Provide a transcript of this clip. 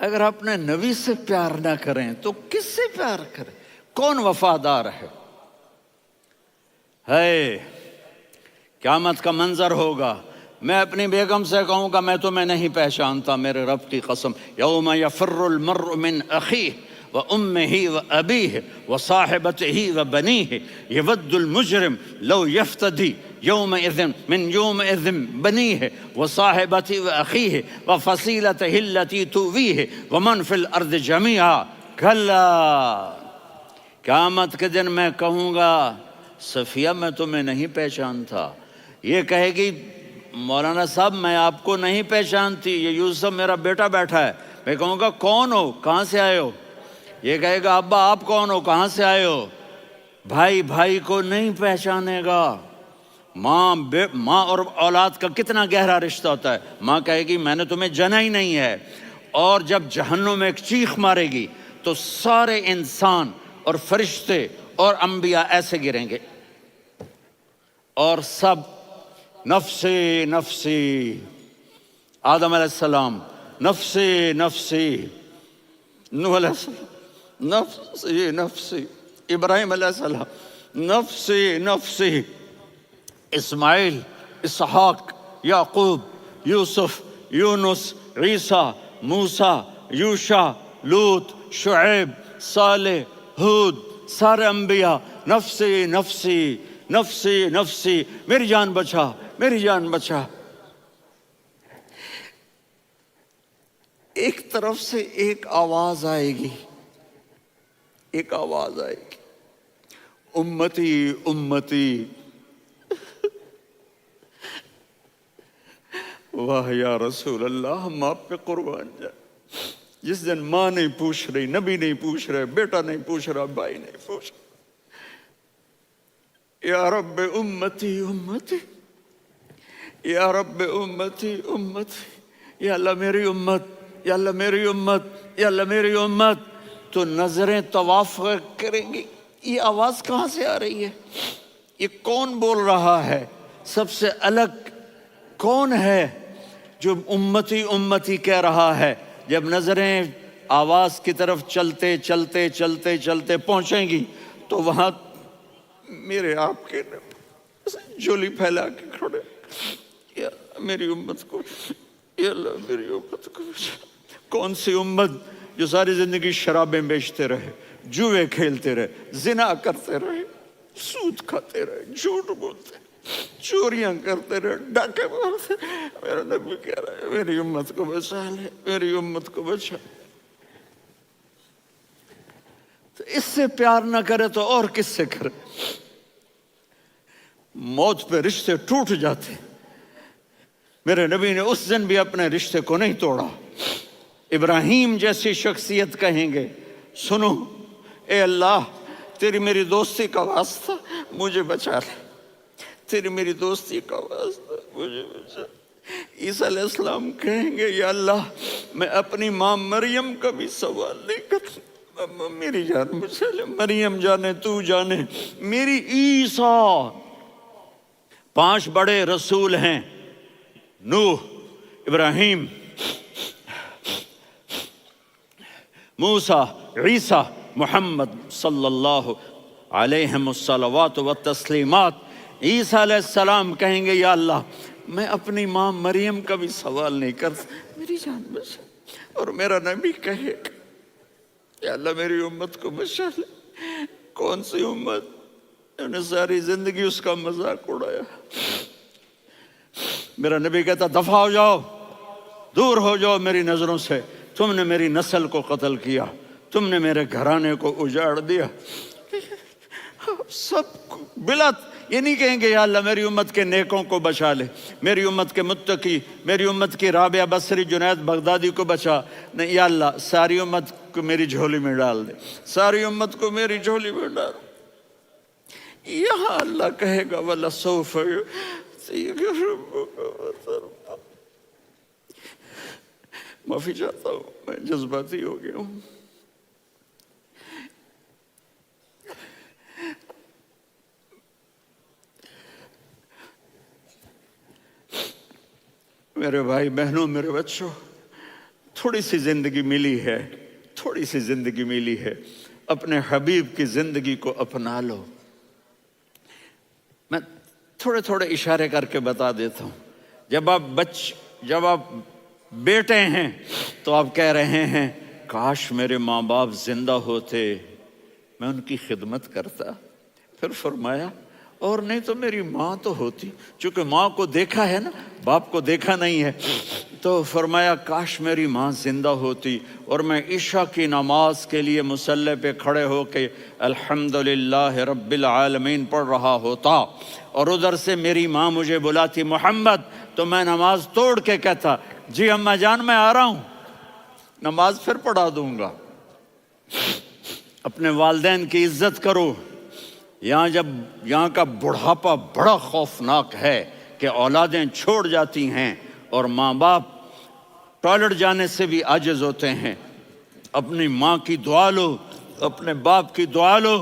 اگر اپنے نبی سے پیار نہ کریں تو کس سے پیار کریں؟ کون وفادار ہے؟ قیامت کا منظر ہوگا، میں اپنی بیگم سے کہوں گا میں تمہیں نہیں پہچانتا، میرے رب کی قسم، یوم یفر المرء من اخیہ وامہ وابیہ وصاحبتہ وبنیہ یود المجرم لو یفتدی یومئذ من یومئذ بنیہ وصاحبتہ واخیہ وفصیلتہ التی تؤویہ ومن فی الارض جمیعا کلا، قیامت کے دن میں کہوں گا صفیہ میں تمہیں نہیں پہچانتا، یہ کہے گی مولانا صاحب میں آپ کو نہیں پہچانتی، یہ یوسف میرا بیٹا بیٹھا ہے، میں کہوں گا کون ہو، کہاں سے آئے ہو؟ یہ کہے گا ابا آپ کون ہو، کہاں سے آئے ہو؟ بھائی بھائی کو نہیں پہچانے گا۔ ماں اور اولاد کا کتنا گہرا رشتہ ہوتا ہے، ماں کہے گی میں نے تمہیں جنا ہی نہیں ہے، اور جب جہنم میں ایک چیخ مارے گی تو سارے انسان اور فرشتے اور انبیاء ایسے گریں گے اور سب نفسی نفسی، آدم علیہ السلام نفسی نفسی، نوح علیہ السلام نفسی نفسی، ابراہیم علیہ السلام نفسی نفسی، اسماعیل، اسحاق، یعقوب، یوسف، یونس، عیسیٰ، موسیٰ، یوشع، لوط، شعیب، صالح، ہود، سارے انبیاء نفسی نفسی نفسی نفسی، میری جان بچا میری جان بچا۔ ایک طرف سے ایک آواز آئے گی، ایک آواز آئے گی، امتی امتی، واہ یا رسول اللہ ہم آپ پہ قربان جائیں۔ جس دن ماں نہیں پوچھ رہی، نبی نہیں پوچھ رہے، بیٹا نہیں پوچھ رہا، بھائی نہیں پوچھ رہا، یا رب امتی امتی، یا رب امتی امتی، یا اللہ میری امت، یا اللہ میری امت، یا اللہ میری امت، تو نظریں طواف کریں گی، یہ آواز کہاں سے آ رہی ہے؟ یہ کون بول رہا ہے؟ سب سے الگ کون ہے جو امتی امتی کہہ رہا ہے؟ جب نظریں آواز کی طرف چلتے چلتے چلتے چلتے پہنچیں گی تو وہاں میرے آپ کے جھولی پھیلا کے کھڑے، یا میری امت کو، یا اللہ میری امت کو۔ کون سی امت جو ساری زندگی شرابیں بیچتے رہے، جوئے کھیلتے رہے، زنا کرتے رہے، سود کھاتے رہے، جھوٹ بولتے، چوریاں کرتے رہے، ڈاکے مارتے، میرا نبی کہہ رہا ہے میری امت کو بچا لے، میری امت کو بچا۔ تو اس سے پیار نہ کرے تو اور کس سے کرے؟ موت پہ رشتے ٹوٹ جاتے، میرے نبی نے اس دن بھی اپنے رشتے کو نہیں توڑا۔ ابراہیم جیسی شخصیت کہیں گے سنو اے اللہ تیری میری دوستی کا واسطہ مجھے بچا لے، تیری میری دوستی کا واسطہ مجھے بچا لے۔ عیسیٰ علیہ السلام کہیں گے یا اللہ میں اپنی ماں مریم کا بھی سوال نہیں کرتا، میری جان بچا لے، مریم جانے تو جانے میری عیسیٰ۔ 5 بڑے رسول ہیں، نوح، ابراہیم، موسیٰ، عیسیٰ، محمد صلی اللہ علیہ الصلوات والتسلیمات۔ عیسیٰ علیہ السلام کہیں گے یا اللہ میں اپنی ماں مریم کا بھی سوال نہیں کرتا، میری جان بچا۔ اور میرا نبی کہے گا یا اللہ میری امت کو بچا لے۔ کون سی امت؟ انہوں نے ساری زندگی اس کا مذاق اڑایا۔ میرا نبی کہتا دفع ہو جاؤ، دور ہو جاؤ میری نظروں سے، تم نے میری نسل کو قتل کیا، تم نے میرے گھرانے کو اجاڑ دیا۔ سب بلا یہ نہیں کہیں گے یا اللہ میری امت کے نیکوں کو بچا لے، میری امت کے متقی، میری امت کی رابعہ بصری، جنید بغدادی کو بچا، نہیں یا اللہ ساری امت کو میری جھولی میں ڈال دے، ساری امت کو میری جھولی میں ڈال۔ یہاں اللہ کہے گا وَلَسَوْفَ يُعْطِيكَ رَبُّكَ فَتَرْضَىٰ۔ معافی چاہتا ہوں میں جذباتی ہو گیا ہوں۔ میرے بھائی بہنوں، میرے بچوں، تھوڑی سی زندگی ملی ہے، تھوڑی سی زندگی ملی ہے، اپنے حبیب کی زندگی کو اپنا لو۔ میں تھوڑے تھوڑے اشارے کر کے بتا دیتا ہوں۔ جب آپ بیٹے ہیں تو آپ کہہ رہے ہیں کاش میرے ماں باپ زندہ ہوتے، میں ان کی خدمت کرتا۔ پھر فرمایا اور نہیں تو میری ماں تو ہوتی، چونکہ ماں کو دیکھا ہے نا، باپ کو دیکھا نہیں ہے، تو فرمایا کاش میری ماں زندہ ہوتی اور میں عشاء کی نماز کے لیے مصلی پہ کھڑے ہو کے الحمدللہ رب العالمین پڑھ رہا ہوتا، اور ادھر سے میری ماں مجھے بلاتی محمد، تو میں نماز توڑ کے کہتا جی اماں جان میں آ رہا ہوں، نماز پھر پڑھا دوں گا۔ اپنے والدین کی عزت کرو۔ یہاں کا بڑھاپا بڑا خوفناک ہے کہ اولادیں چھوڑ جاتی ہیں اور ماں باپ ٹوائلٹ جانے سے بھی عاجز ہوتے ہیں۔ اپنی ماں کی دعا لو، اپنے باپ کی دعا لو۔